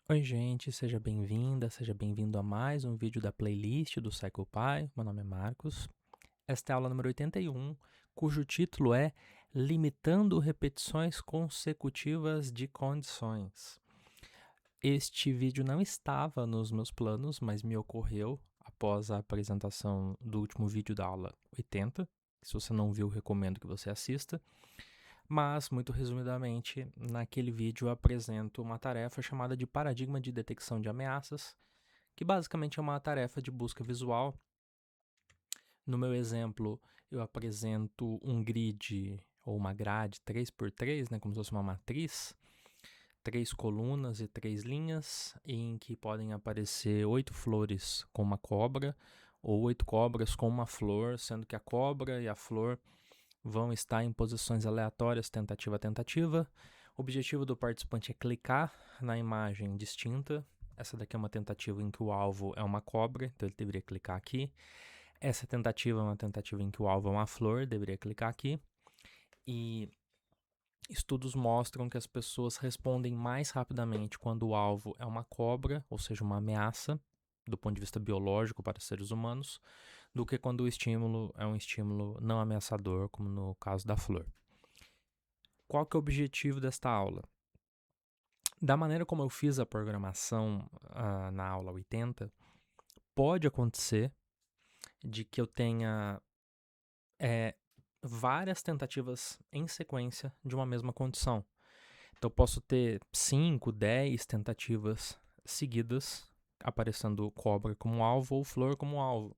Oi, gente, seja bem-vinda, seja bem-vindo a mais um vídeo da playlist do CyclePy. Meu nome é Marcos. Esta é a aula número 81, cujo título é Limitando repetições consecutivas de condições. Este vídeo não estava nos meus planos, mas me ocorreu após a apresentação do último vídeo da aula 80. Se você não viu, recomendo que você assista. Mas, muito resumidamente, naquele vídeo eu apresento uma tarefa chamada de paradigma de detecção de ameaças, que basicamente é uma tarefa de busca visual. No meu exemplo, eu apresento um grid ou uma grade 3x3, como se fosse uma matriz, 3 colunas e 3 linhas, em que podem aparecer 8 flores com uma cobra, ou 8 cobras com uma flor, sendo que a cobra e a flor vão estar em posições aleatórias, tentativa a tentativa. O objetivo do participante é clicar na imagem distinta. Essa daqui é uma tentativa em que o alvo é uma cobra, então ele deveria clicar aqui. Essa tentativa é uma tentativa em que o alvo é uma flor, deveria clicar aqui. E estudos mostram que as pessoas respondem mais rapidamente quando o alvo é uma cobra, ou seja, uma ameaça, do ponto de vista biológico para seres humanos, do que quando o estímulo é um estímulo não ameaçador, como no caso da flor. Qual que é o objetivo desta aula? Da maneira como eu fiz a programação na aula 80, pode acontecer de que eu tenha várias tentativas em sequência de uma mesma condição. Então eu posso ter 5, 10 tentativas seguidas, aparecendo cobra como alvo ou flor como alvo.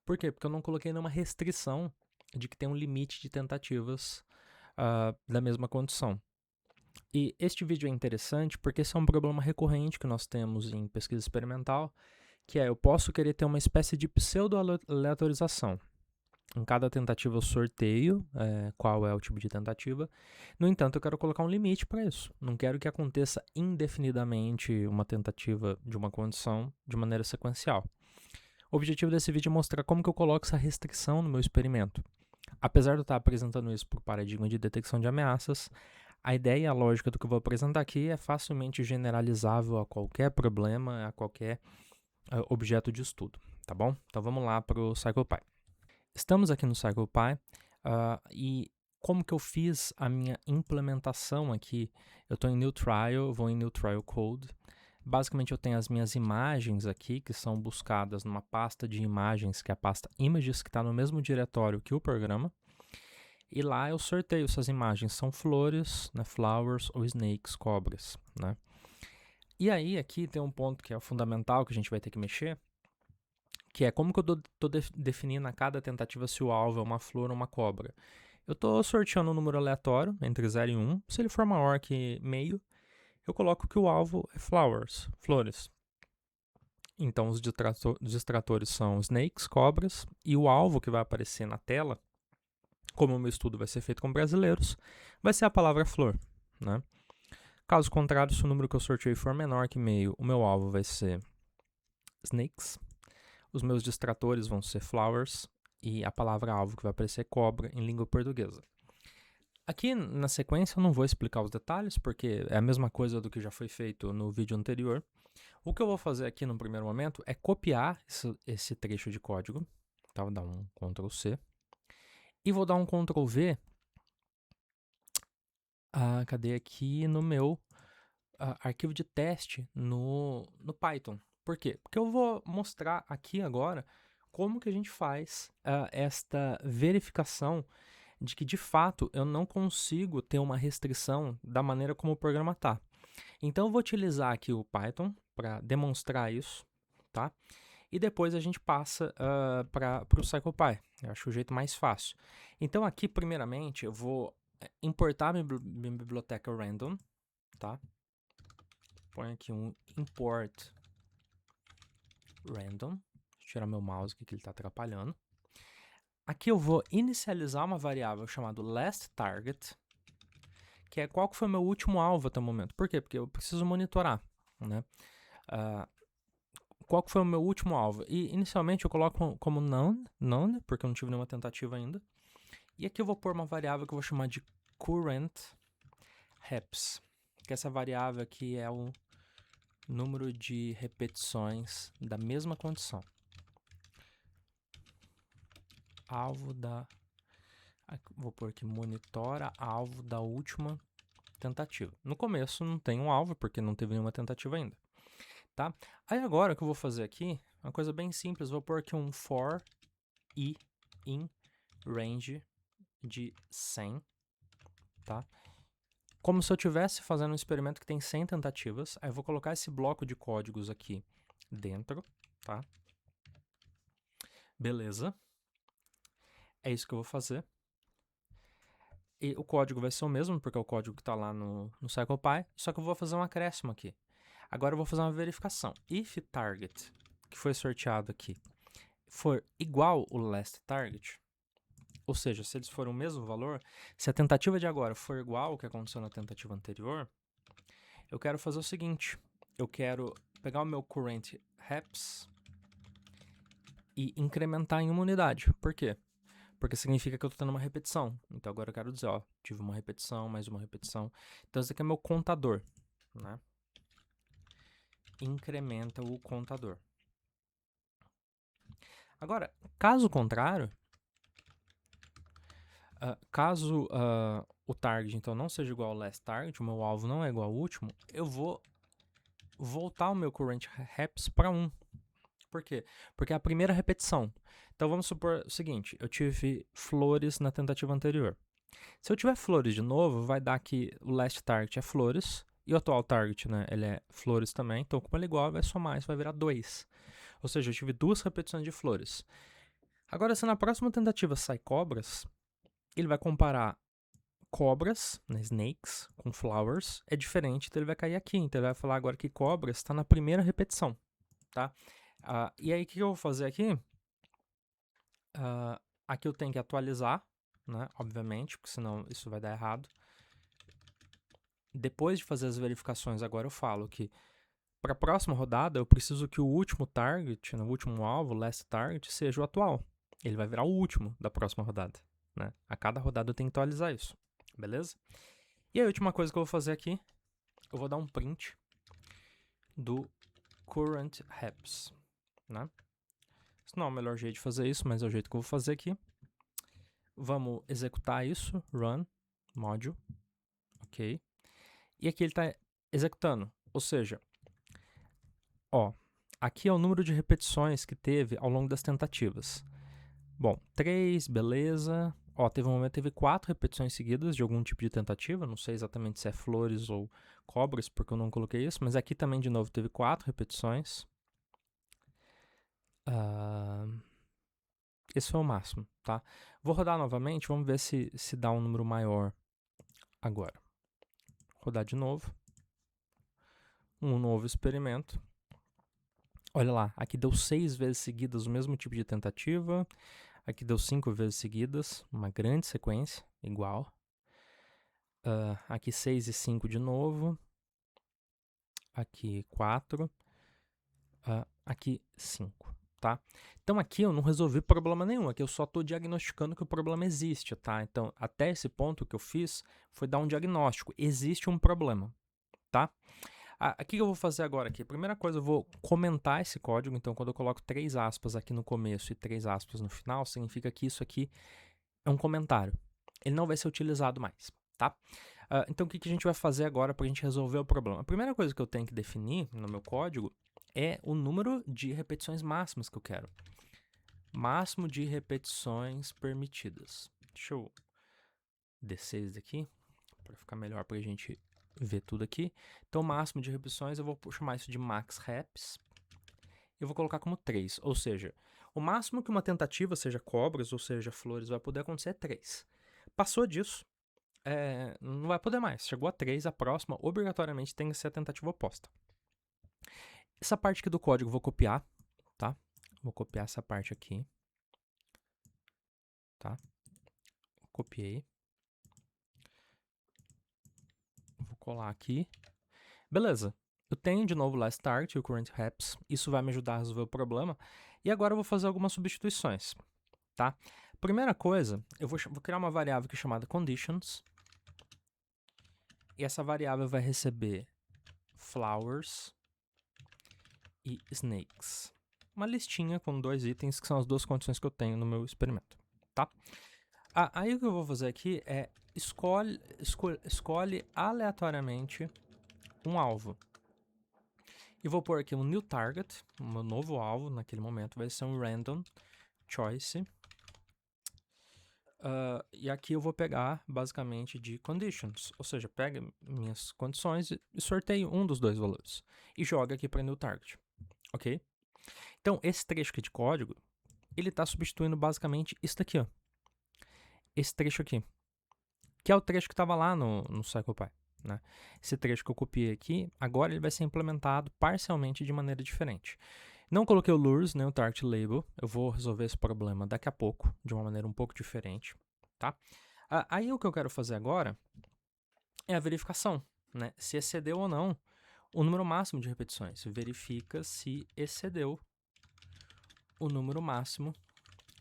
Por quê? Porque eu não coloquei nenhuma restrição de que tem um limite de tentativas da mesma condição. E este vídeo é interessante porque esse é um problema recorrente que nós temos em pesquisa experimental, que é eu posso querer ter uma espécie de pseudo-aleatorização. Em cada tentativa eu sorteio qual é o tipo de tentativa. No entanto, eu quero colocar um limite para isso. Não quero que aconteça indefinidamente uma tentativa de uma condição de maneira sequencial. O objetivo desse vídeo é mostrar como que eu coloco essa restrição no meu experimento. Apesar de eu estar apresentando isso por paradigma de detecção de ameaças, a ideia e a lógica do que eu vou apresentar aqui é facilmente generalizável a qualquer problema, a qualquer objeto de estudo, tá bom? Então vamos lá para o CyclePy. Estamos aqui no CyclePy e como que eu fiz a minha implementação aqui? Eu estou em New Trial, vou em New Trial Code. Basicamente eu tenho as minhas imagens aqui, que são buscadas numa pasta de imagens, que é a pasta Images, que está no mesmo diretório que o programa. E lá eu sorteio essas imagens, são flores, flowers ou snakes, cobras, E aí aqui tem um ponto que é o fundamental que a gente vai ter que mexer, que é como que eu estou definindo a cada tentativa se o alvo é uma flor ou uma cobra. Eu estou sorteando um número aleatório entre 0 e 1, se ele for maior que meio, eu coloco que o alvo é flowers, flores. Então os distratores são snakes, cobras, e o alvo que vai aparecer na tela, como o meu estudo vai ser feito com brasileiros, vai ser a palavra flor, Caso contrário, se o número que eu sorteei for menor que meio, o meu alvo vai ser snakes, os meus distratores vão ser flowers e a palavra-alvo que vai aparecer é cobra em língua portuguesa. Aqui na sequência eu não vou explicar os detalhes, porque é a mesma coisa do que já foi feito no vídeo anterior. O que eu vou fazer aqui no primeiro momento é copiar esse trecho de código, vou dar um Ctrl C, e vou dar um Ctrl V, cadê aqui no meu arquivo de teste no Python. Por quê? Porque eu vou mostrar aqui agora como que a gente faz esta verificação de que, de fato, eu não consigo ter uma restrição da maneira como o programa está. Então, eu vou utilizar aqui o Python para demonstrar isso, tá? E depois a gente passa para o CyclePy. Eu acho o jeito mais fácil. Então, aqui, primeiramente, eu vou importar minha biblioteca random, tá? Põe aqui um import random. Deixa eu tirar meu mouse aqui que ele está atrapalhando. Aqui eu vou inicializar uma variável chamada lastTarget, que é qual que foi o meu último alvo até o momento. Por quê? Porque eu preciso monitorar, qual que foi o meu último alvo. E inicialmente eu coloco como none, porque eu não tive nenhuma tentativa ainda. E aqui eu vou pôr uma variável que eu vou chamar de current reps, que essa variável aqui é o número de repetições da mesma condição. Alvo da... Vou pôr aqui, monitora alvo da última tentativa. No começo não tem um alvo, porque não teve nenhuma tentativa ainda, tá? Aí agora o que eu vou fazer aqui, uma coisa bem simples, vou pôr aqui um for i in range de 100, tá? Como se eu estivesse fazendo um experimento que tem 100 tentativas, aí eu vou colocar esse bloco de códigos aqui dentro, tá? Beleza. É isso que eu vou fazer. E o código vai ser o mesmo, porque é o código que está lá no CirclePy, só que eu vou fazer um acréscimo aqui. Agora eu vou fazer uma verificação. If target, que foi sorteado aqui, for igual o last target, ou seja, se eles forem o mesmo valor, se a tentativa de agora for igual ao que aconteceu na tentativa anterior, eu quero fazer o seguinte, eu quero pegar o meu current reps e incrementar em uma unidade. Por quê? Porque significa que eu estou tendo uma repetição. Então agora eu quero dizer, ó, tive uma repetição, mais uma repetição. Então esse aqui é meu contador, né? Incrementa o contador. Agora, caso contrário, caso o target então não seja igual ao last target, o meu alvo não é igual ao último, eu vou voltar o meu current reps para 1. Por quê? Porque é a primeira repetição. Então vamos supor o seguinte, eu tive flores na tentativa anterior. Se eu tiver flores de novo, vai dar que o last target é flores e o atual target, né, ele é flores também. Então como ele é igual, vai somar, isso vai virar 2. Ou seja, eu tive 2 repetições de flores. Agora, se na próxima tentativa sai cobras, ele vai comparar cobras, né, snakes, com flowers, é diferente, então ele vai cair aqui. Então ele vai falar agora que cobras está na primeira repetição, tá? E aí, o que eu vou fazer aqui? Aqui eu tenho que atualizar, né, obviamente, porque senão isso vai dar errado. Depois de fazer as verificações, agora eu falo que para a próxima rodada eu preciso que o último target, o último alvo, last target, seja o atual. Ele vai virar o último da próxima rodada, né? A cada rodada eu tenho que atualizar isso, beleza? E a última coisa que eu vou fazer aqui, eu vou dar um print do current reps, né? Isso não é o melhor jeito de fazer isso, mas é o jeito que eu vou fazer aqui. Vamos executar isso, run, module, ok. E aqui ele está executando, ou seja, ó, aqui é o número de repetições que teve ao longo das tentativas. Bom, 3, beleza. Ó, teve um momento que teve 4 repetições seguidas de algum tipo de tentativa, não sei exatamente se é flores ou cobras, porque eu não coloquei isso, mas aqui também, de novo, teve 4 repetições. Esse foi o máximo, tá? Vou rodar novamente, vamos ver se dá um número maior agora. Rodar de novo. Um novo experimento. Olha lá, aqui deu 6 vezes seguidas o mesmo tipo de tentativa. Aqui deu 5 vezes seguidas, uma grande sequência, igual. Aqui 6 e 5 de novo. Aqui 4. Aqui 5, tá? Então aqui eu não resolvi problema nenhum, aqui eu só estou diagnosticando que o problema existe, tá? Então até esse ponto que eu fiz foi dar um diagnóstico, existe um problema, tá? O que eu vou fazer agora aqui? Primeira coisa, eu vou comentar esse código, então quando eu coloco 3 aspas aqui no começo e 3 aspas no final, significa que isso aqui é um comentário. Ele não vai ser utilizado mais, tá? Então o que a gente vai fazer agora para a gente resolver o problema? A primeira coisa que eu tenho que definir no meu código é o número de repetições máximas que eu quero. Máximo de repetições permitidas. Deixa eu descer isso daqui para ficar melhor para a gente ver tudo aqui. Então, máximo de repetições, eu vou chamar isso de max reps. Eu vou colocar como 3, ou seja, o máximo que uma tentativa, seja cobras ou seja flores, vai poder acontecer é 3. Passou disso, não vai poder mais. Chegou a 3, a próxima obrigatoriamente tem que ser a tentativa oposta. Essa parte aqui do código eu vou copiar, tá? Vou copiar essa parte aqui, tá? Copiei. Vou colar aqui. Beleza. Eu tenho de novo o last start e o current reps. Isso vai me ajudar a resolver o problema. E agora eu vou fazer algumas substituições, tá? Primeira coisa, eu vou criar uma variável aqui chamada conditions. E essa variável vai receber flowers e snakes. Uma listinha com 2 itens que são as 2 condições que eu tenho no meu experimento, tá? Aí o que eu vou fazer aqui é escolhe aleatoriamente um alvo. E vou pôr aqui um new target, um meu novo alvo naquele momento vai ser um random choice. E aqui eu vou pegar basicamente de conditions, ou seja, pega minhas condições e sorteio um dos 2 valores e joga aqui para new target, ok? Então esse trecho aqui de código, ele está substituindo basicamente isso daqui, ó. Esse trecho aqui, que é o trecho que estava lá no CirclePy, né? Esse trecho que eu copiei aqui, agora ele vai ser implementado parcialmente de maneira diferente. Não coloquei o lures, nem o target label, eu vou resolver esse problema daqui a pouco, de uma maneira um pouco diferente, tá? Aí o que eu quero fazer agora é a verificação, né? Se excedeu ou não o número máximo de repetições. Verifica se excedeu o número máximo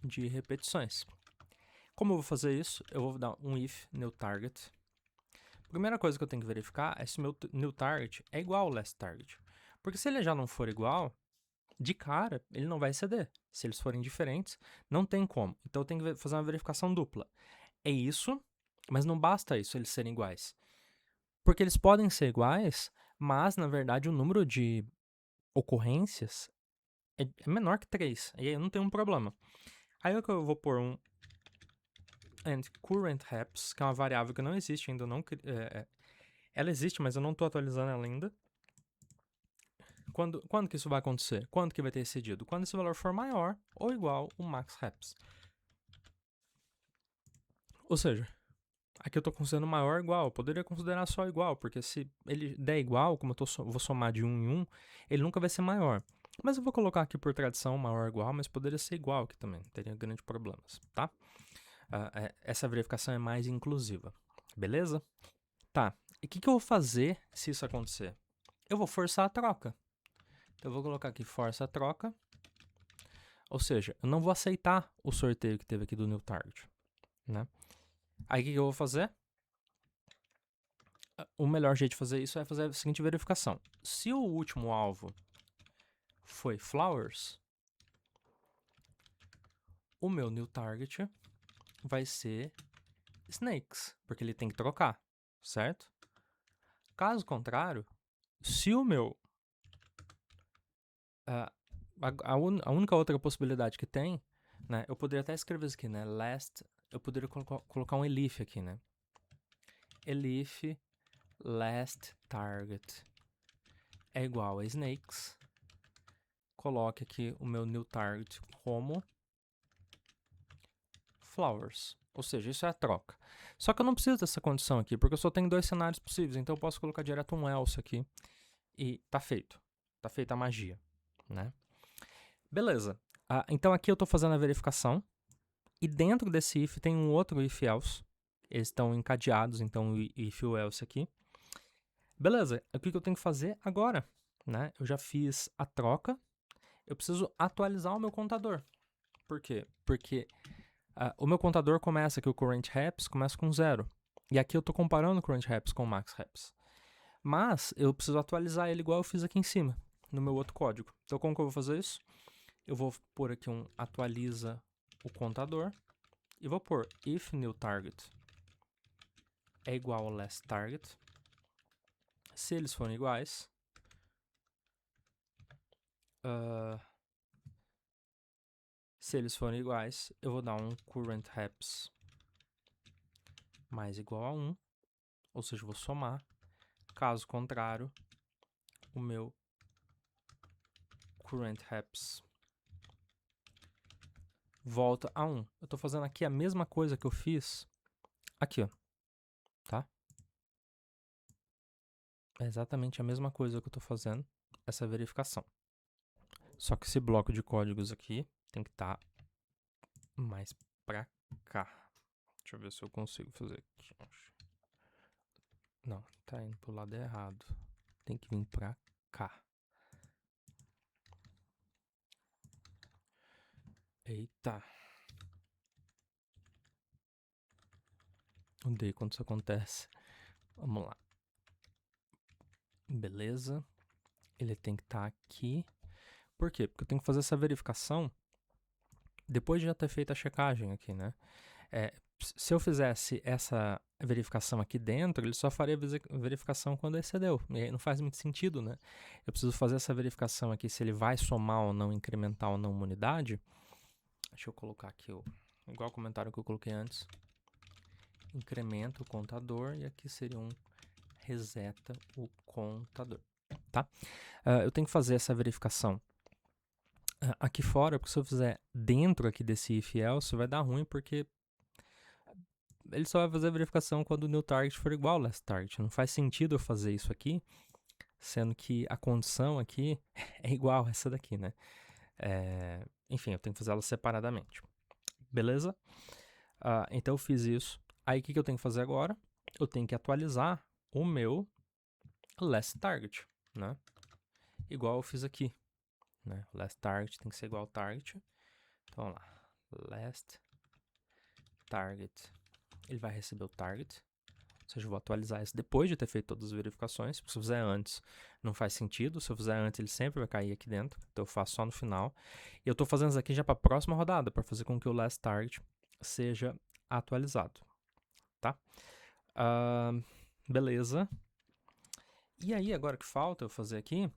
de repetições. Como eu vou fazer isso? Eu vou dar um if new target. Primeira coisa que eu tenho que verificar é se o meu new target é igual ao last target. Porque se ele já não for igual, de cara, ele não vai exceder. Se eles forem diferentes, não tem como. Então eu tenho que fazer uma verificação dupla. É isso, mas não basta isso, eles serem iguais. Porque eles podem ser iguais, mas na verdade o número de ocorrências é menor que 3. E aí não tem um problema. Aí eu vou pôr um and current haps, que é uma variável que não existe ainda. Ela existe, mas eu não estou atualizando ela ainda. Quando que isso vai acontecer? Quando que vai ter excedido? Quando esse valor for maior ou igual ao max haps. Ou seja, aqui eu estou considerando maior ou igual. Eu poderia considerar só igual, porque se ele der igual, como eu vou somar de 1 em 1, ele nunca vai ser maior. Mas eu vou colocar aqui por tradição maior ou igual, mas poderia ser igual aqui também. Não teria grandes problemas, tá? Essa verificação é mais inclusiva. Beleza? Tá. E o que eu vou fazer se isso acontecer? Eu vou forçar a troca. Então eu vou colocar aqui força a troca. Ou seja, eu não vou aceitar o sorteio que teve aqui do new target, né? Aí o que eu vou fazer? O melhor jeito de fazer isso é fazer a seguinte verificação. Se o último alvo foi flowers, o meu new target vai ser snakes, porque ele tem que trocar, certo? Caso contrário, se o meu... a única outra possibilidade que tem, né? Eu poderia até escrever isso aqui, né? Last... Eu poderia colocar um elif aqui, né? Elif last target é igual a snakes. Coloque aqui o meu new target como flowers. Ou seja, isso é a troca. Só que eu não preciso dessa condição aqui, porque eu só tenho 2 cenários possíveis. Então eu posso colocar direto um else aqui e tá feito. Tá feita a magia, né? Beleza. Então aqui eu estou fazendo a verificação. E dentro desse if tem um outro if else. Eles estão encadeados, então o if e o else aqui. Beleza, o que eu tenho que fazer agora? Né? Eu já fiz a troca. Eu preciso atualizar o meu contador. Por quê? Porque o meu contador começa aqui, o current haps, começa com 0. E aqui eu estou comparando o current haps com o max haps. Mas eu preciso atualizar ele igual eu fiz aqui em cima, no meu outro código. Então como que eu vou fazer isso? Eu vou pôr aqui um atualiza o contador. E vou pôr if new target é igual ao last target. Se eles forem iguais, eu vou dar um current haps mais igual a 1, ou seja, eu vou somar. Caso contrário, o meu current haps volta a 1. Eu estou fazendo aqui a mesma coisa que eu fiz aqui, ó, tá? É exatamente a mesma coisa que eu estou fazendo, essa verificação. Só que esse bloco de códigos aqui tem que estar mais para cá. Deixa eu ver se eu consigo fazer aqui. Não, tá indo pro lado errado. Tem que vir pra cá. Eita. Odeio quando isso acontece. Vamos lá. Beleza. Ele tem que estar aqui. Por quê? Porque eu tenho que fazer essa verificação depois de já ter feito a checagem aqui, né? Se eu fizesse essa verificação aqui dentro, ele só faria verificação quando excedeu. E aí não faz muito sentido, né? Eu preciso fazer essa verificação aqui se ele vai somar ou não, incrementar ou não uma unidade. Deixa eu colocar aqui igual o comentário que eu coloquei antes. Incrementa o contador e aqui seria um reseta o contador, tá? Eu tenho que fazer essa verificação aqui fora, porque se eu fizer dentro aqui desse if else, vai dar ruim, porque ele só vai fazer a verificação quando o new target for igual ao last target. Não faz sentido eu fazer isso aqui, sendo que a condição aqui é igual a essa daqui, né? Enfim, eu tenho que fazer ela separadamente. Beleza? Então eu fiz isso. Aí o que eu tenho que fazer agora? Eu tenho que atualizar o meu last target, né? Igual eu fiz aqui, né? Last target tem que ser igual ao target. Então vamos lá. Last target. Ele vai receber o target. Ou seja, eu vou atualizar isso depois de ter feito todas as verificações. Se eu fizer antes, não faz sentido. Se eu fizer antes, ele sempre vai cair aqui dentro. Então eu faço só no final. E eu estou fazendo isso aqui já para a próxima rodada, para fazer com que o last target seja atualizado, tá? Beleza. E aí, agora o que falta eu fazer aqui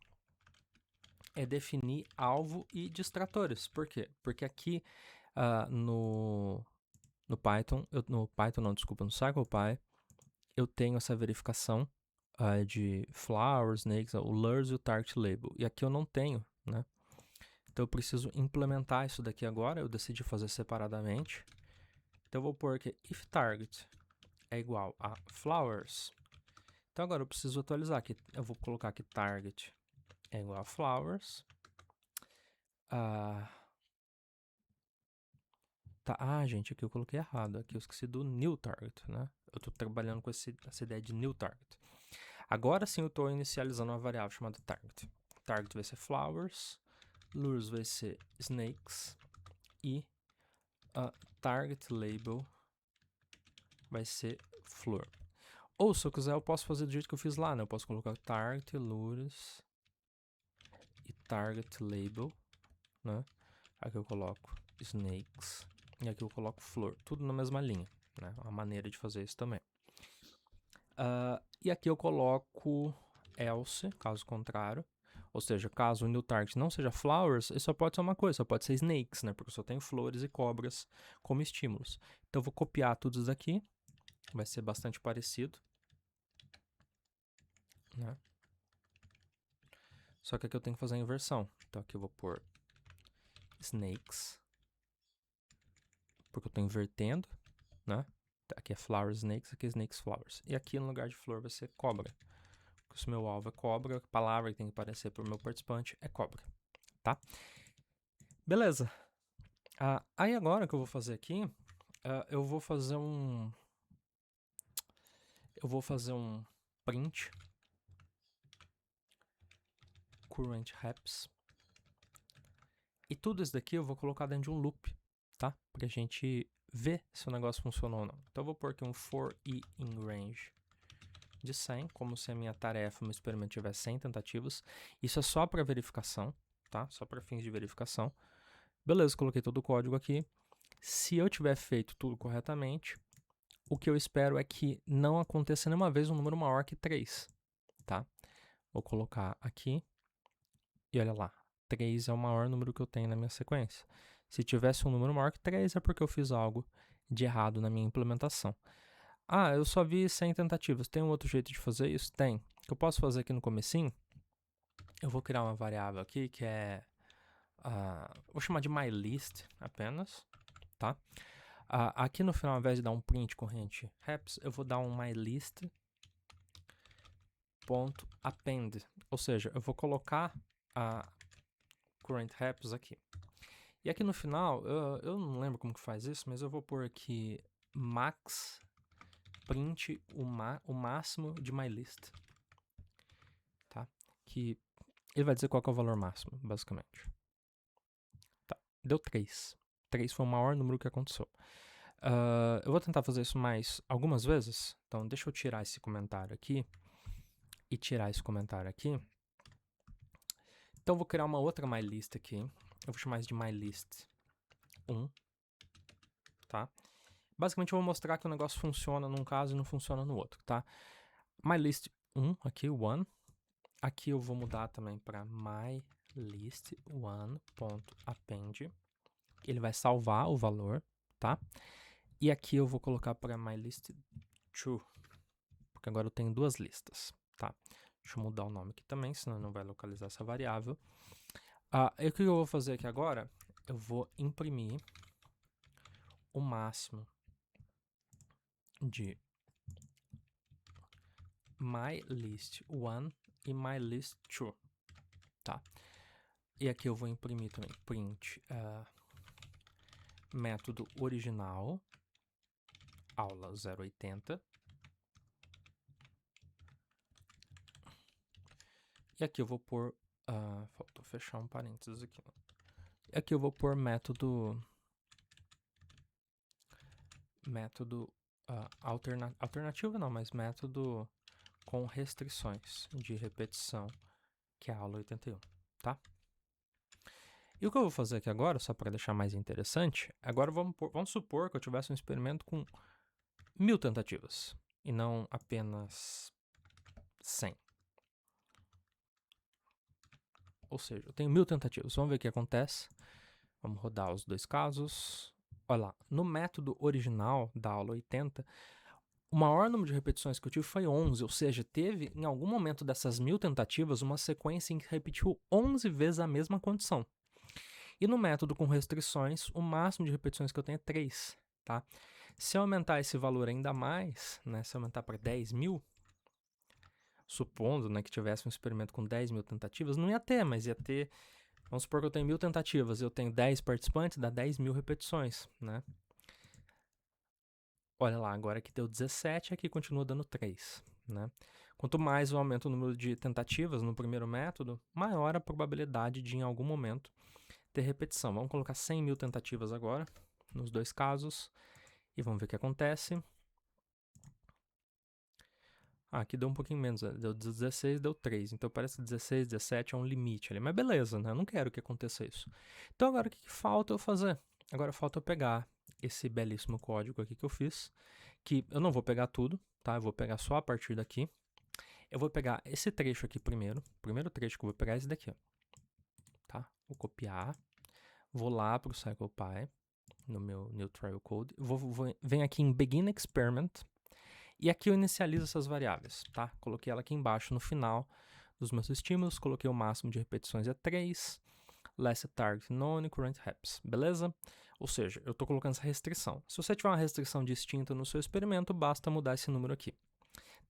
é definir alvo e distratores. Por quê? Porque aqui no Python, no CirclePy, eu tenho essa verificação de flowers, snakes, o lures e o target label. E aqui eu não tenho, né? Então eu preciso implementar isso daqui agora. Eu decidi fazer separadamente. Então eu vou pôr aqui if target é igual a flowers. Então agora eu preciso atualizar aqui. Eu vou colocar aqui target é igual a flowers. Gente, aqui eu coloquei errado. Aqui eu esqueci do new target, né? Eu estou trabalhando com essa ideia de new target. Agora sim eu estou inicializando uma variável chamada target. Target vai ser flowers, lures vai ser snakes e target label vai ser flor. Ou se eu quiser eu posso fazer do jeito que eu fiz lá, né? Eu posso colocar target, lures e target label, né? Aqui eu coloco snakes e aqui eu coloco flor. Tudo na mesma linha, né? Uma maneira de fazer isso também. E aqui eu coloco else, caso contrário. Ou seja, caso o new target não seja flowers, isso só pode ser uma coisa, só pode ser snakes, né? Porque eu só tenho flores e cobras como estímulos. Então eu vou copiar tudo isso aqui. Vai ser bastante parecido, né? Só que aqui eu tenho que fazer a inversão. Então aqui eu vou pôr snakes, porque eu estou invertendo, né? Aqui é flowers snakes, aqui é snakes flowers. E aqui no lugar de flor vai ser cobra. Porque se o meu alvo é cobra, a palavra que tem que aparecer para o meu participante é cobra, tá? Beleza. Aí agora o que eu vou fazer aqui, eu vou fazer um print current reps. E tudo isso daqui eu vou colocar dentro de um loop, tá? Pra gente ver se o negócio funcionou ou não. Então eu vou pôr aqui um for i in range de 100, como se a minha tarefa, meu experimento tivesse 100 tentativas. Isso é só para verificação, tá? Só para fins de verificação. Beleza, coloquei todo o código aqui. Se eu tiver feito tudo corretamente, o que eu espero é que não aconteça nenhuma vez um número maior que 3, tá? Vou colocar aqui e olha lá, 3 é o maior número que eu tenho na minha sequência. Se tivesse um número maior que 3 é porque eu fiz algo de errado na minha implementação. Eu só vi 100 tentativas. Tem um outro jeito de fazer isso? Tem. O que eu posso fazer aqui no comecinho, eu vou criar uma variável aqui que é... vou chamar de myList apenas, tá? Aqui no final, ao invés de dar um print corrente reps, eu vou dar um mylist.append. Ou seja, eu vou colocar a current reps aqui. E aqui no final, eu não lembro como que faz isso, mas eu vou pôr aqui max print o máximo de mylist, tá? Que ele vai dizer qual que é o valor máximo, basicamente. Tá, deu 3. 3 foi o maior número que aconteceu. Eu vou tentar fazer isso mais algumas vezes. Então, deixa eu tirar esse comentário aqui e tirar esse comentário aqui. Então eu vou criar uma outra mylist aqui. Eu vou chamar isso de mylist 1, tá? Basicamente eu vou mostrar que o negócio funciona num caso e não funciona no outro, tá? Mylist 1, aqui, 1. Aqui eu vou mudar também para mylist1.append. Ele vai salvar o valor, tá? E aqui eu vou colocar para mylist2, porque agora eu tenho duas listas, tá? Deixa eu mudar o nome aqui também, senão não vai localizar essa variável. E o que eu vou fazer aqui agora? Eu vou imprimir o máximo de mylist1 e mylist2, tá? E aqui eu vou imprimir também print método original, aula 080. E aqui eu vou pôr, faltou fechar um parênteses aqui. E aqui eu vou pôr método alternativo não, mas método com restrições de repetição, que é a aula 81, tá? E o que eu vou fazer aqui agora, só para deixar mais interessante, agora vamos supor que eu tivesse um experimento com 1000 tentativas, e não apenas 100. Ou seja, eu tenho 1000 tentativas. Vamos ver o que acontece. Vamos rodar os dois casos. Olha lá, no método original da aula 80, o maior número de repetições que eu tive foi 11, ou seja, teve em algum momento dessas 1000 tentativas uma sequência em que repetiu 11 vezes a mesma condição. E no método com restrições, o máximo de repetições que eu tenho é 3, tá? Se eu aumentar esse valor ainda mais, né, se eu aumentar para 10.000, supondo, né, que tivesse um experimento com 10.000 tentativas, não ia ter, mas ia ter, vamos supor que eu tenho 1000 tentativas, eu tenho 10 participantes, dá 10.000 repetições, né? Olha lá, agora aqui deu 17, aqui continua dando 3, né? Quanto mais eu aumento o número de tentativas no primeiro método, maior a probabilidade de, em algum momento, ter repetição. Vamos colocar 100.000 tentativas agora, nos dois casos, e vamos ver o que acontece. Aqui deu um pouquinho menos, deu 16, deu 3, então parece que 16, 17 é um limite ali, mas beleza, né? Eu não quero que aconteça isso. Então agora o que falta eu fazer? Agora falta eu pegar esse belíssimo código aqui que eu fiz, que eu não vou pegar tudo, tá? Eu vou pegar só a partir daqui. Eu vou pegar esse trecho aqui primeiro, o primeiro trecho que eu vou pegar é esse daqui, ó, tá? Vou copiar, vou lá para o CirclePy, no meu New Trial Code, venho aqui em Begin Experiment, e aqui eu inicializo essas variáveis, tá? Coloquei ela aqui embaixo no final dos meus estímulos, coloquei o máximo de repetições é 3, last target known, current reps, beleza? Ou seja, eu estou colocando essa restrição. Se você tiver uma restrição distinta no seu experimento, basta mudar esse número aqui,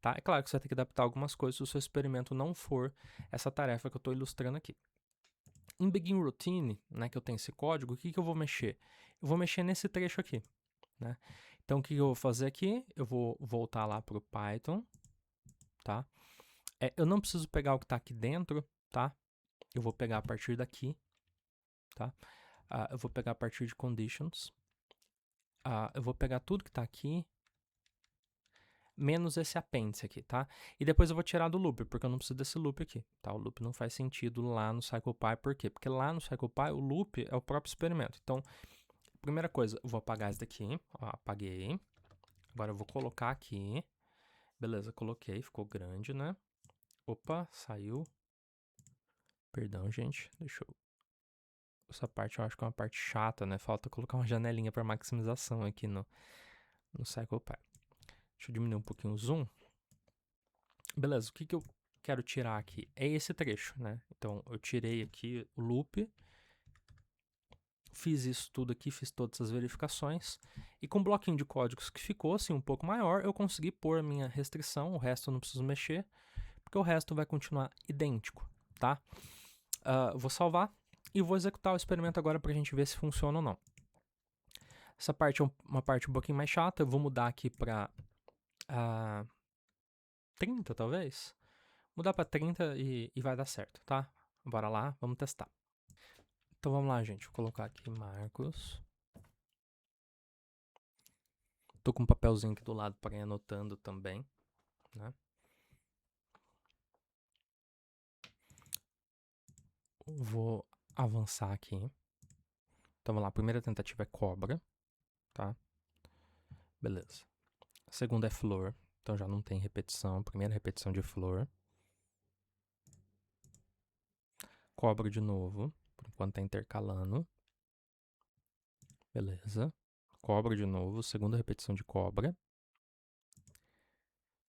tá? É claro que você vai ter que adaptar algumas coisas se o seu experimento não for essa tarefa que eu estou ilustrando aqui. Em Begin Routine, né, que eu tenho esse código, o que eu vou mexer? Eu vou mexer nesse trecho aqui, né? Então, o que eu vou fazer aqui? Eu vou voltar lá para o Python, tá? Eu não preciso pegar o que está aqui dentro, tá? Eu vou pegar a partir daqui, tá? Eu vou pegar a partir de conditions. Eu vou pegar tudo que está aqui, menos esse apêndice aqui, tá? E depois eu vou tirar do loop, porque eu não preciso desse loop aqui, tá? O loop não faz sentido lá no CirclePy, por quê? Porque lá no CirclePy o loop é o próprio experimento. Então, primeira coisa, eu vou apagar isso daqui, ó, apaguei. Agora eu vou colocar aqui, beleza, coloquei, ficou grande, né? Opa, saiu. Perdão, gente, deixa eu... Essa parte eu acho que é uma parte chata, né? Falta colocar uma janelinha para maximização aqui no CirclePy. Deixa eu diminuir um pouquinho o zoom. Beleza, o que eu quero tirar aqui? É esse trecho, né? Então, eu tirei aqui o loop, fiz isso tudo aqui, fiz todas as verificações, e com um bloquinho de códigos que ficou assim um pouco maior, eu consegui pôr a minha restrição, o resto eu não preciso mexer, porque o resto vai continuar idêntico, tá? Vou salvar e vou executar o experimento agora para a gente ver se funciona ou não. Essa parte é uma parte um pouquinho mais chata, eu vou mudar aqui para 30, talvez? Mudar para 30 e vai dar certo, tá? Bora lá, vamos testar. Então vamos lá, gente. Vou colocar aqui Marcos. Tô com um papelzinho aqui do lado para ir anotando também, né? vou avançar aqui. Então, vamos lá. A primeira tentativa é cobra, tá? Beleza. A segunda é flor. Então, já não tem repetição. Primeira repetição de flor. Cobra de novo. Por enquanto tá intercalando. Beleza. Cobra de novo. Segunda repetição de cobra.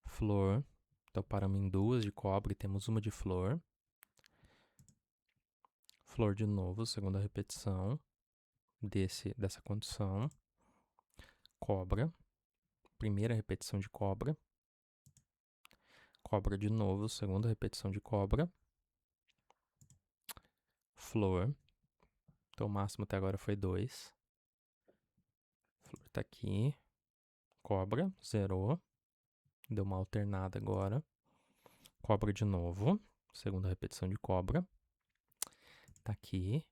Flor. Então, paramos em duas de cobra e temos uma de flor. Flor de novo. Segunda repetição dessa condição. Cobra. Primeira repetição de cobra. Cobra de novo. Segunda repetição de cobra. Flor. Então, o máximo até agora foi 2. Flor tá aqui. Cobra. Zerou. Deu uma alternada agora. Cobra de novo. Segunda repetição de cobra. Tá aqui.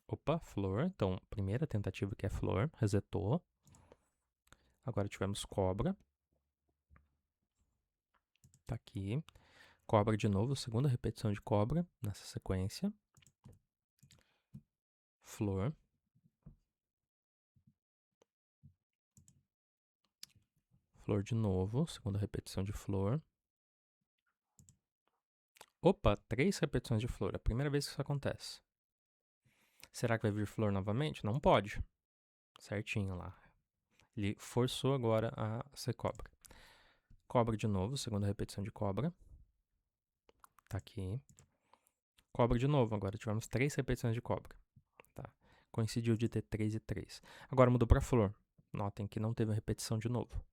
Opa, flor. Então, primeira tentativa que é flor. Resetou. Agora tivemos cobra. Tá aqui. Cobra de novo. Segunda repetição de cobra nessa sequência. Flor. Flor de novo. Segunda repetição de flor. Opa, 3 repetições de flor. É a primeira vez que isso acontece. Será que vai vir flor novamente? Não pode. Certinho lá. Ele forçou agora a ser cobra. Cobra de novo, segunda repetição de cobra. Tá aqui. Cobra de novo, agora tivemos 3 repetições de cobra. Tá. Coincidiu de ter 3 e 3. Agora mudou para flor. Notem que não teve a repetição de novo.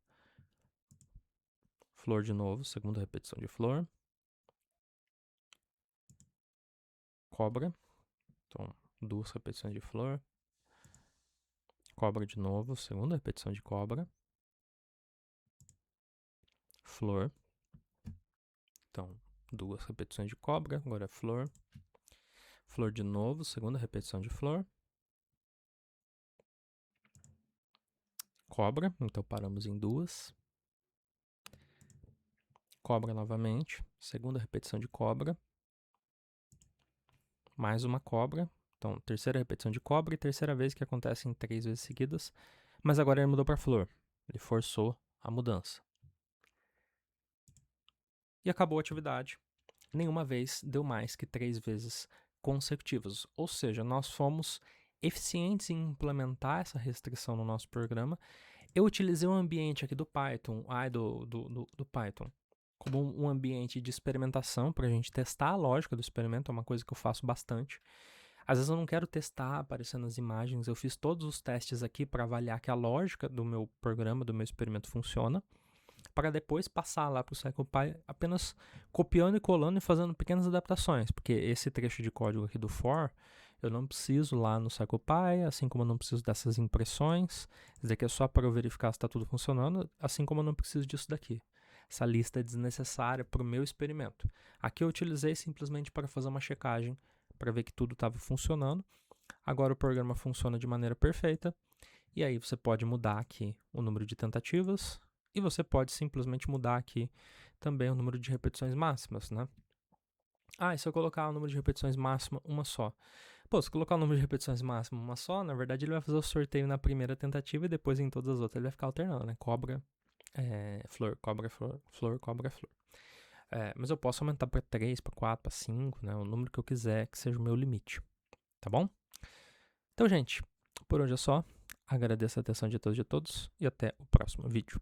Flor de novo, segunda repetição de flor. Cobra. Então, 2 repetições de flor. Cobra de novo, segunda repetição de cobra. Flor. Então, 2 repetições de cobra, agora é flor. Flor de novo, segunda repetição de flor. Cobra, então paramos em 2. Cobra novamente, segunda repetição de cobra. Mais uma cobra. Então, terceira repetição de cobra e terceira vez que acontece em 3 vezes seguidas. Mas agora ele mudou para flor. Ele forçou a mudança. E acabou a atividade. Nenhuma vez deu mais que 3 vezes consecutivas. Ou seja, nós fomos eficientes em implementar essa restrição no nosso programa. Eu utilizei um ambiente aqui do Python, do Python, como um ambiente de experimentação para a gente testar a lógica do experimento. É uma coisa que eu faço bastante. Às vezes eu não quero testar aparecendo as imagens. Eu fiz todos os testes aqui para avaliar que a lógica do meu programa, do meu experimento funciona, para depois passar lá para o CirclePy apenas copiando e colando e fazendo pequenas adaptações, porque esse trecho de código aqui do for, eu não preciso lá no CirclePy, assim como eu não preciso dessas impressões. Isso daqui é só para eu verificar se está tudo funcionando, assim como eu não preciso disso daqui. Essa lista é desnecessária para o meu experimento. Aqui eu utilizei simplesmente para fazer uma checagem, para ver que tudo estava funcionando. Agora o programa funciona de maneira perfeita. E aí você pode mudar aqui o número de tentativas. E você pode simplesmente mudar aqui também o número de repetições máximas, né? Ah, e se eu colocar o número de repetições máxima uma só? Pô, se eu colocar o número de repetições máxima uma só, na verdade ele vai fazer o sorteio na primeira tentativa e depois em todas as outras ele vai ficar alternando, né? Cobra, flor, cobra, flor, flor, cobra, flor. Mas eu posso aumentar para 3, para 4, para 5, né? O número que eu quiser que seja o meu limite, tá bom? Então, gente, por hoje é só. Agradeço a atenção de todos e até o próximo vídeo.